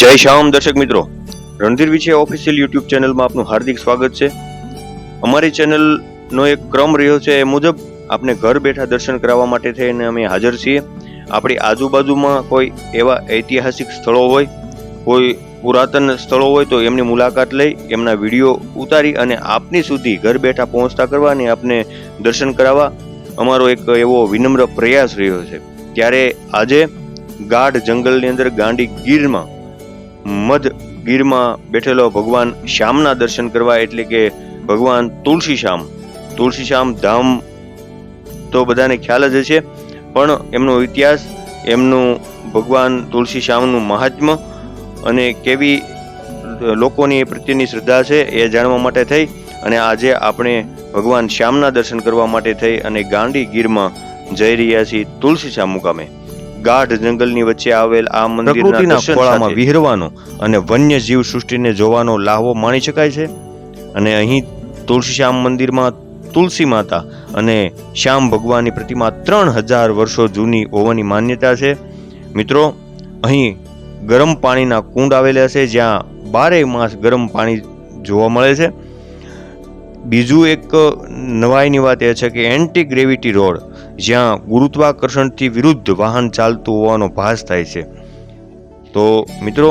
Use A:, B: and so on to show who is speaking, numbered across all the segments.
A: જય શ્યામ દર્શક મિત્રો, રણધીર વિશે ઓફિશિયલ યુટ્યુબ ચેનલમાં આપનું હાર્દિક સ્વાગત છે। અમારી ચેનલનો એક ક્રમ રહ્યો છે એ મુજબ આપને ઘર બેઠા દર્શન કરાવવા માટે થઈને અમે હાજર છીએ। આપણી આજુબાજુમાં કોઈ એવા ઐતિહાસિક સ્થળો હોય, કોઈ પુરાતન સ્થળો હોય તો એમની મુલાકાત લઈ એમના વિડીયો ઉતારી અને આપની સુધી ઘર બેઠા પહોંચતા કરવા અને આપને દર્શન કરાવવા અમારો એક એવો વિનમ્ર પ્રયાસ રહ્યો છે। ત્યારે આજે ગાઢ જંગલની અંદર ગાંડી ગીરમાં મધ ગીરમાં બેઠેલો ભગવાન શ્યામના દર્શન કરવા, એટલે કે ભગવાન તુલસી શ્યામ ધામ તો બધાને ખ્યાલ જ હશે, પણ એમનો ઇતિહાસ, એમનું ભગવાન તુલસી શ્યામનું મહાત્મ્ય અને કેવી લોકોની એ પ્રત્યેની શ્રદ્ધા છે એ જાણવા માટે થઈ અને આજે આપણે ભગવાન શ્યામના દર્શન કરવા માટે થઈ અને ગાંડી ગીરમાં જઈ રહ્યા છીએ। તુલસી શ્યામ મુકામે ગાઢ જંગલની વચ્ચે આવેલ આ મંદિરના ખોળામાં વિહરવાનો અને વન્ય જીવ સૃષ્ટિને જોવાનો લાહવો માણી શકાય છે। અને અહીં તુલસી શ્યામ મંદિરમાં તુલસી માતા અને શ્યામ ભગવાનની પ્રતિમા 3000 વર્ષો જૂની હોવાની માન્યતા છે। મિત્રો, અહીં ગરમ પાણીના કુંડ આવેલા છે જ્યાં 12 માસ ગરમ પાણી જોવા મળે છે। બીજું એક નવાઈની વાત એ છે કે એન્ટી ગ્રેવિટી રોડ, જ્યાં ગુરુત્વાકર્ષણથી વિરુદ્ધ વાહન ચાલતું હોવાનો ભાસ થાય છે। તો મિત્રો,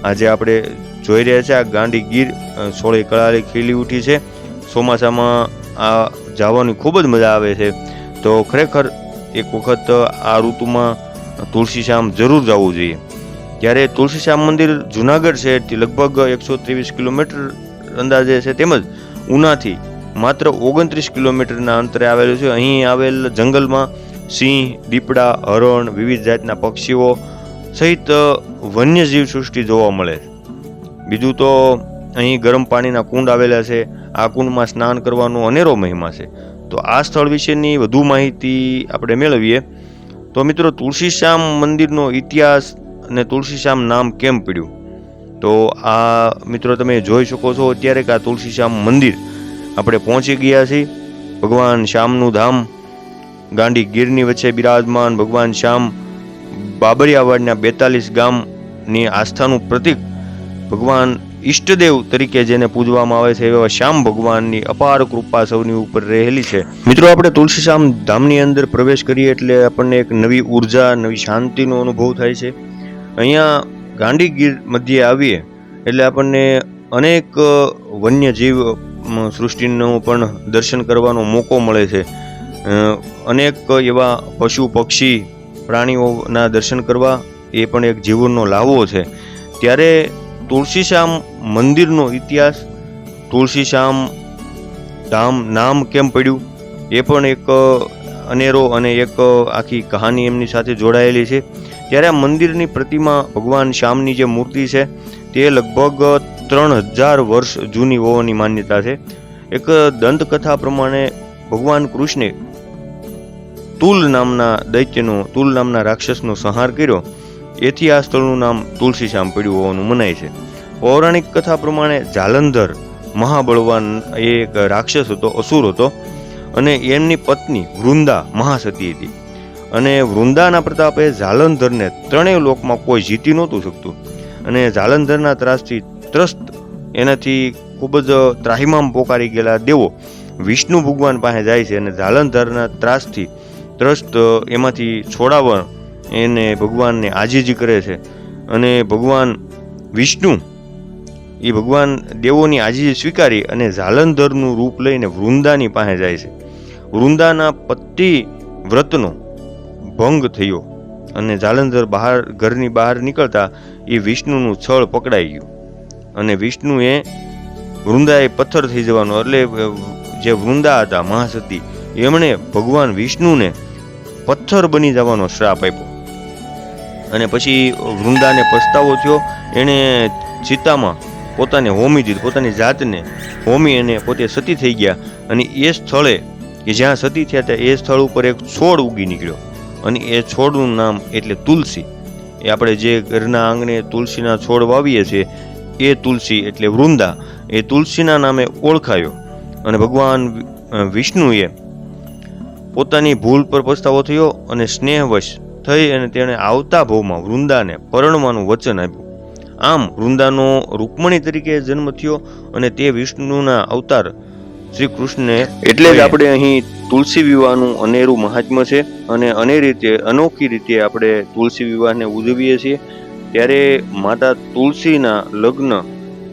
A: આજે આપણે જોઈ રહ્યા છે આ ગાંડી ગીર સોળે કળાએ ખીલી ઉઠી છે। ચોમાસામાં આ જવાની ખૂબ જ મજા આવે છે। તો ખરેખર એક વખત આ ઋતુમાં તુલસી શ્યામ જરૂર જવું જોઈએ। ત્યારે તુલસી શ્યામ મંદિર જુનાગઢ શહેરથી લગભગ 123 કિલોમીટર અંદાજે છે, તેમજ ઉનાથી માત્ર 29 કિલોમીટરના અંતરે આવેલું છે। અહીં આવેલ જંગલમાં સિંહ, દીપડા, હરણ, વિવિધ જાતના પક્ષીઓ સહિત વન્યજીવ સૃષ્ટિ જોવા મળે છે। બીજું તો અહીં ગરમ પાણીના કુંડ આવેલા છે। આ કુંડમાં સ્નાન કરવાનો અનેરો મહિમા છે। તો આ સ્થળ વિશેની વધુ માહિતી આપણે મેળવીએ તો મિત્રો, તુલસી શ્યામ મંદિરનો ઇતિહાસ અને તુલસી શ્યામ નામ કેમ પડ્યું, તો આ મિત્રો તમે જોઈ શકો છો અત્યારે કે આ તુલસી શ્યામ મંદિર આપણે પહોંચી ગયા છીએ। ભગવાન શ્યામનું ધામ ગાંડી ગીરની વચ્ચે બિરાજમાન ભગવાન શ્યામ બાબરિયાવાડના 42 ગામની આસ્થાનું પ્રતીક, ભગવાન ઈષ્ટદેવ તરીકે જેને પૂજવામાં આવે છે એવા શ્યામ ભગવાનની અપાર કૃપા સૌની ઉપર રહેલી છે। મિત્રો, આપણે તુલસી શ્યામ ધામની અંદર પ્રવેશ કરીએ એટલે આપણને એક નવી ઉર્જા, નવી શાંતિનો અનુભવ થાય છે। અહીંયા ગાંડી ગીર મધ્યે આવીએ એટલે આપણને અનેક વન્યજીવ સૃષ્ટિનું પણ દર્શન કરવાનો મોકો મળે છે। અનેક એવા પશુ પક્ષી પ્રાણીઓના દર્શન કરવા એ પણ એક જીવનનો લાહવો છે। ત્યારે તુલસી શ્યામ મંદિરનો ઇતિહાસ, તુલસી શ્યામ ધામ નામ કેમ પડ્યું એ પણ એક અનેરો અને એક આખી કહાની એમની સાથે જોડાયેલી છે। ત્યારે આ મંદિરની પ્રતિમા ભગવાન શ્યામની જે મૂર્તિ છે તે લગભગ 3000 વર્ષ જૂની હોવાની માન્યતા છે। એક દંતકથા પ્રમાણે ભગવાન કૃષ્ણે તુલ નામના રાક્ષસનો સંહાર કર્યો, એથી આ સ્થળનું નામ તુલસી શ્યામ પડ્યું હોવાનું મનાય છે। પૌરાણિક કથા પ્રમાણે જાલંધર મહાબળવાન એક રાક્ષસ હતો, અસુર હતો, અને એમની પત્ની વૃંદા મહાસતી હતી, અને વૃંદાના પ્રતાપે જાલંધરને 3 લોકમાં કોઈ જીતી નહોતું શકતું, અને જાલંધરના ત્રાસથી ત્રસ્ત, એનાથી ખૂબ જ ત્રાહિમામ પોકારી ગયેલા દેવો વિષ્ણુ ભગવાન પાસે જાય છે અને જાલંધરના ત્રાસથી ત્રસ્ત એમાંથી છોડાવવા એને ભગવાનને આજીજી કરે છે। અને ભગવાન વિષ્ણુ એ ભગવાન દેવોની આજીજી સ્વીકારી અને જાલંધરનું રૂપ લઈને વૃંદાની પાસે જાય છે। વૃંદાના પતિ વ્રતનો ભંગ થયો અને જાલંધર ઘરની બહાર નીકળતા એ વિષ્ણુનું છળ પકડાઈ ગયું અને વિષ્ણુએ વૃંદાએ પથ્થર થઈ જવાનો, એટલે જે વૃંદા હતા મહાસતી, એમણે ભગવાન વિષ્ણુને પથ્થર બની જવાનો શ્રાપ આપ્યો। અને પછી વૃંદાને પસ્તાવો થયો, એણે ચિતામાં પોતાને હોમી દીધું, પોતાની જાતને હોમી અને પોતે સતી થઈ ગયા। અને એ સ્થળે કે જ્યાં સતી થયા હતા એ સ્થળ ઉપર એક છોડ ઉગી નીકળ્યો અને એ છોડનું નામ એટલે તુલસી। એ આપણે જે ઘરના આંગણે તુલસીના છોડ વાવીએ છીએ એ તુલસી એટલે વૃંદા એ તુલસીના નામે ઓળખાયો। અને ભગવાન વિષ્ણુએ પોતાની ભૂલ પર પસ્તાવો થયો અને સ્નેહવશ થઈ અને તેણે આવતા ભાવમાં વૃંદાને પરણવાનું વચન આપ્યું આમ વૃંદાનો રૂકમણી તરીકે જન્મ થયો અને તે વિષ્ણુના અવતાર શ્રી કૃષ્ણને એટલે જ આપણે અહીં તુલસી વિવાહનું અનેરું મહાત્મ્ય છે અને અનોખી રીતે આપણે તુલસી વિવાહને ઉજવીએ છીએ। ત્યારે માતા તુલસીના લગ્ન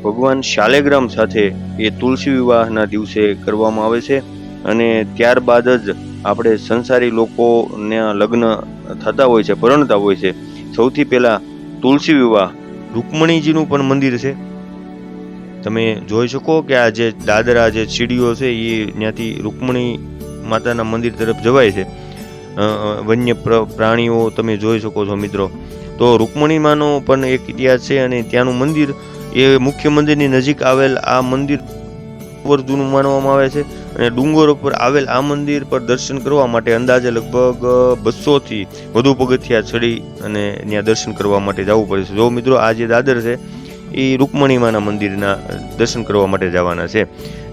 A: ભગવાન શાલેગ્રામ સાથે એ તુલસી વિવાહના દિવસે કરવામાં આવે છે અને ત્યારબાદ જ આપણે સંસારી લોકોના લગ્ન થતા હોય છે, પરણતા હોય છે। સૌથી પહેલા તુલસી વિવાહ રૂકમણીજીનું પણ મંદિર છે, તમે જોઈ શકો કે આ જે દાદરા જે સીડીઓ છે એ ત્યાંથી રૂકમણી માતાના મંદિર તરફ જવાય છે। વન્ય પ્રાણીઓ તમે જોઈ શકો છો મિત્રો। તો રૂકમણીમાનો પણ એક ઇતિહાસ છે અને ત્યાંનું મંદિર એ મુખ્ય મંદિરની નજીક આવેલ આ મંદિર જૂનું માનવામાં આવે છે અને ડુંગર ઉપર આવેલ આ મંદિર પર દર્શન કરવા માટે અંદાજે લગભગ 200 થી વધુ પગથિયા ચડી અને ત્યાં દર્શન કરવા માટે જવું પડે છે। જો મિત્રો આ જે દાદર છે એ રૂકમણીમાના મંદિરના દર્શન કરવા માટે જવાના છે।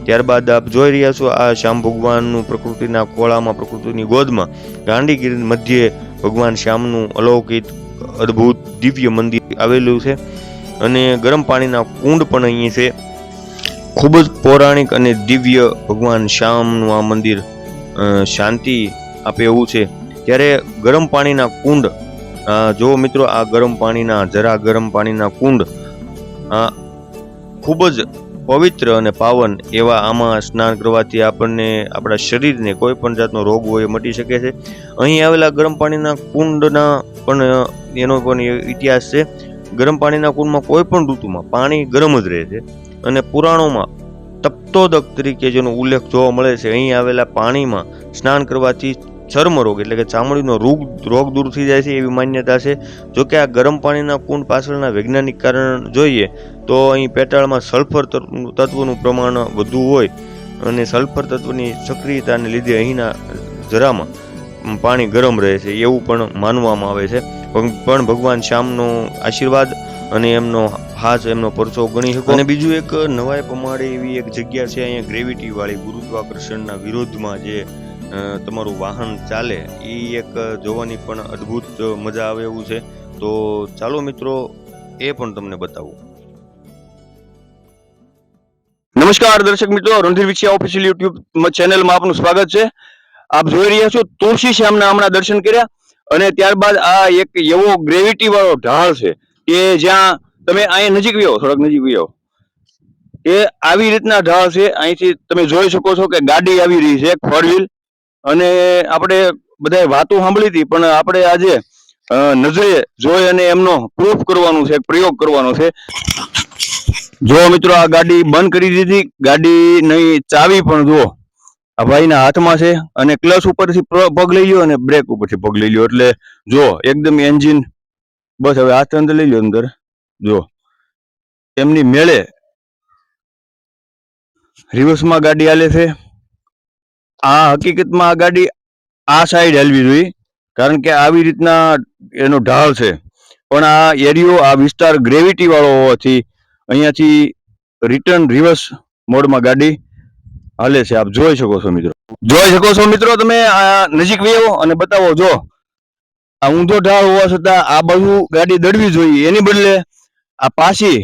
A: ત્યારબાદ આપ જોઈ રહ્યા છો આ શ્યામ ભગવાનનું પ્રકૃતિના ખોળામાં, પ્રકૃતિની ગોદમાં ગાંડીગીરી મધ્યે ભગવાન શ્યામનું અલૌકિક અદ્ભુત દિવ્ય મંદિર આવેલું છે અને ગરમ પાણીના કુંડ પણ અહીં છે। ખૂબ જ પૌરાણિક અને દિવ્ય ભગવાન શ્યામનું આ મંદિર શાંતિ આપે એવું છે। ત્યારે ગરમ પાણીના કુંડ જો મિત્રો, આ ગરમ પાણીના કુંડ ખૂબ જ પવિત્ર અને પાવન એવા આમાં સ્નાન કરવાથી આપણને આપણા શરીરને કોઈ પણ જાતનો રોગ હોય એ મટી શકે છે। અહીં આવેલા ગરમ પાણીના કુંડના પણ એનો પણ ઇતિહાસ છે। ગરમ પાણીના કુંડમાં કોઈ પણ ઋતુમાં પાણી ગરમ જ રહે છે અને પુરાણોમાં તપ્તોદક તરીકે જેનો ઉલ્લેખ જોવા મળે છે। અહીં આવેલા પાણીમાં સ્નાન કરવાથી ચર્મરોગ એટલે કે ચામડીનો રોગ દૂર થઈ જાય છે એવી માન્યતા છે। જોકે આ ગરમ પાણીના કુંડ પાછળના વૈજ્ઞાનિક કારણ જોઈએ તો અહીં પેટાળમાં સલ્ફર તત્વનું પ્રમાણ વધુ હોય અને સલ્ફર તત્વની સક્રિયતાને લીધે અહીંના જરામાં પાણી ગરમ રહે છે એવું પણ માનવામાં આવે છે। પણ ભગવાન શ્યામનો આશીર્વાદ અને એમનો પરચો ગણી શકો। અને બીજું એક નવાઈ પમાડે એવી એક જગ્યા છે અહીંયા ગ્રેવિટી વાળી, ગુરુત્વાકર્ષણના વિરોધમાં જે તમારું વાહન ચાલે એ એક જોવાની પણ અદ્ભુત મજા આવે એવું છે। તો ચાલો મિત્રો એ પણ તમને બતાવું। નમસ્કાર દર્શક મિત્રો, રણધીર વિછિયા ઓફિશિયલ યુટ્યુબ ચેનલમાં આપનું સ્વાગત છે। આપ જોઈ રહ્યા છો તુલસી શ્યામના હમણાં દર્શન કર્યા અને ત્યારબાદ આ એક એવો ગ્રેવિટી વાળો ઢાળ છે કે જ્યાં તમે અહીંયા નજીક વ્યો, થોડાક નજીક વ્યો, એ આવી રીતના ઢાળ છે। અહીંથી તમે જોઈ શકો છો કે ગાડી આવી રહી છે, 4 વ્હીલ, અને આપણે બધાએ વાતો સાંભળી હતી પણ આપણે આજે નજરે જોઈ અને એમનો પ્રૂફ કરવાનું છે, પ્રયોગ કરવાનો છે। જો મિત્રો આ ગાડી બંધ કરી દીધી, ગાડીની ચાવી પણ જો આ ભાઈના હાથમાં છે અને ક્લચ ઉપરથી પગ લઈ લ્યો અને બ્રેક ઉપરથી પગ લઈ લ્યો એટલે જો એકદમ એન્જિન, બસ હવે હાથ અંદર લઈ લ્યો, અંદર જો એમની મેળે રિવર્સમાં ગાડી હાલે છે। આ હકીકતમાં આ ગાડી આ સાઈડ હાલવી જોઈએ કારણ કે આવી રીતના એનો ઢાળ છે, પણ આ એરિયો, આ વિસ્તાર ગ્રેવિટી વાળો હોવાથી અહીંયાથી રિટર્ન રિવર્સ મોડમાં ગાડી હાલે છે। આપ જોઈ શકો છો મિત્રો, તમે આ નજીક વ્યો અને બતાવો। જો આ ઊંધો ઢાળ હોવા છતાં આ બાજુ ગાડી દડવી જોઈએ, એની બદલે આ પાછી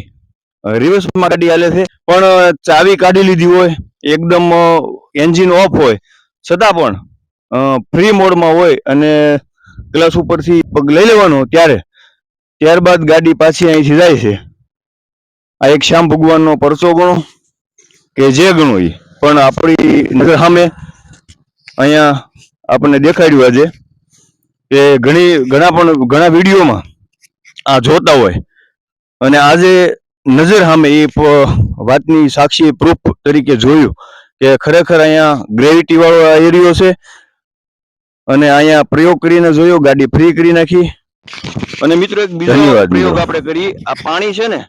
A: રિવર્સમાં ગાડી હાલે છે, પણ ચાવી કાઢી લીધી હોય, એકદમ એન્જિન ઓફ હોય છતાં પણ ફ્રી મોડમાં હોય અને ક્લચ ઉપરથી પગ લઈ લેવાનો ત્યારબાદ ગાડી પાછી અહીંથી જાય છે। આ એક શ્યામ ભગવાનનો પરચો ગણો કે જે ગણો એ, પણ આપણી નજર સામે અહીંયા આપણને દેખાડ્યું આજે કે ઘણા વિડીયોમાં આ જોતા હોય અને આજે નજર સામે એ વાતની સાક્ષી પ્રૂફ તરીકે જોયું કે ખરેખર અહીંયા ગ્રેવિટી વાળો એરિયો છે અને અહીંયા પ્રયોગ કરીને જોયો, ગાડી ફ્રી કરી નાખી। અને મિત્રો એક બીજો પ્રયોગ આપણે કરીએ। આ પાણી છે ને,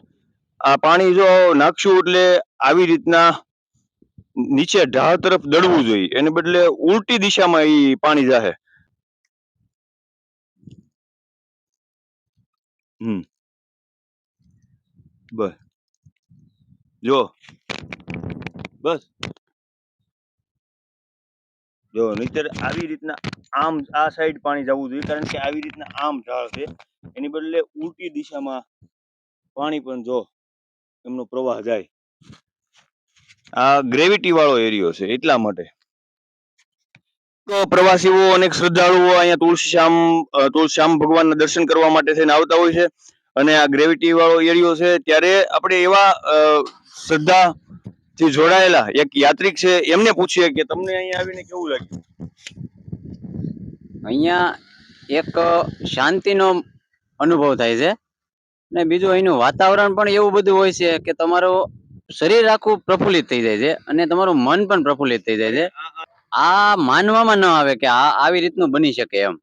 A: આ પાણી જો નાખશું એટલે આવી રીતના નીચે ઢાળ તરફ દડવું જોઈએ, એને બદલે ઉલટી દિશામાં એ પાણી જાહે। બસ જો, બસ જો, નહીતર આવી રીતના આમ આ સાઈડ પાણી જવું જોઈએ કારણ કે આવી રીતના આમ ઢાળ છે, એની બદલે ઉલટી દિશામાં પાણી પણ જો એમનો પ્રવાહ જાય. આ ગ્રેવિટી વાળો એરિયો છે એટલા માટે તો પ્રવાસીઓ અનેક શ્રદ્ધાળુઓ અહીંયા તુલસીશ્યામ ભગવાનના દર્શન કરવા માટે થઈને આવતા હોય છે અને આ ગ્રેવિટી વાળો એરિયો છે. ત્યારે આપણે એવા શ્રદ્ધાથી જોડાયેલા એક યાત્રિક છે એમને પૂછીએ કે તમને અહીંયા આવીને કેવું લાગ્યું.
B: અહીંયા એક શાંતિનો અનુભવ થાય છે ને બીજું અહીંનું વાતાવરણ પણ એવું બધું હોય છે કે તમારું શરીર આખું પ્રફુલ્લિત થઈ જાય છે અને તમારું મન પણ પ્રફુલ્લિત થઈ જાય છે. આ માનવામાં ન આવે કે આ આવી રીતનું બની શકે એમ.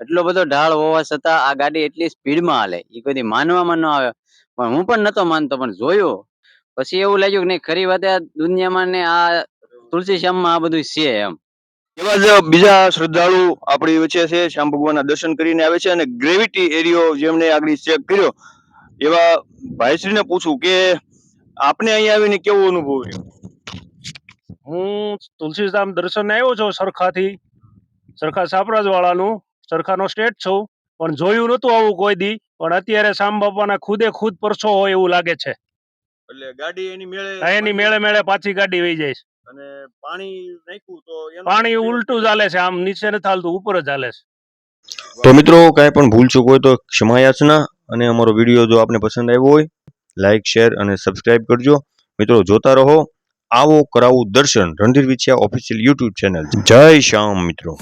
B: એટલો બધો ઢાળ હોવા છતાં આ ગાડી એટલી સ્પીડમાં હાલે એ કોઈ માનવામાં ન આવે. પણ હું પણ નતો માનતો, પણ જોયું પછી એવું લાગ્યું કે નહીં, ખરી વાત આ દુનિયામાં ને આ તુલસીશ્યામમાં આ બધું છે એમ.
A: એવા જ બીજા શ્રદ્ધાળુ આપણી વચ્ચે છે, શ્યામ ભગવાનના દર્શન કરીને આવે છે અને ગ્રેવિટી એરિયો જેમને આગળ ચેક કર્યો એવા ભાઈશ્રીને પૂછું કે આપને અહીંયા આવીને કેવો અનુભવ રહ્યો.
C: હું તુલસીધામ દર્શન આવ્યો છું સરખા સાપરાજ વાળાનું, સરખાનો સ્ટેટ છું, પણ જોયું નતું આવું કોઈ દી. પણ અત્યારે શ્યામ બાપાના ખુદ પરસો હોય એવું લાગે છે.
A: એટલે ગાડી એની
C: મેળે પાછી ગાડી વહી જાય છે
A: અને પાણી નાખ્યું તો
C: પાણી ઉલટું ચાલે છે, આમ નીચે નથી હાલતું, ઉપર જ હાલે છે.
A: તો મિત્રો કાંઈ પણ ભૂલ ચૂક હોય તો ક્ષમા યાચના. અને અમારો વિડીયો જો આપને પસંદ આવ્યો હોય લાઈક, શેર અને સબસ્ક્રાઇબ કરજો. મિત્રો જોતા રહો આવો કરાવું દર્શન Randhir Vinchhiya official YouTube channel. જય શ્યામ મિત્રો.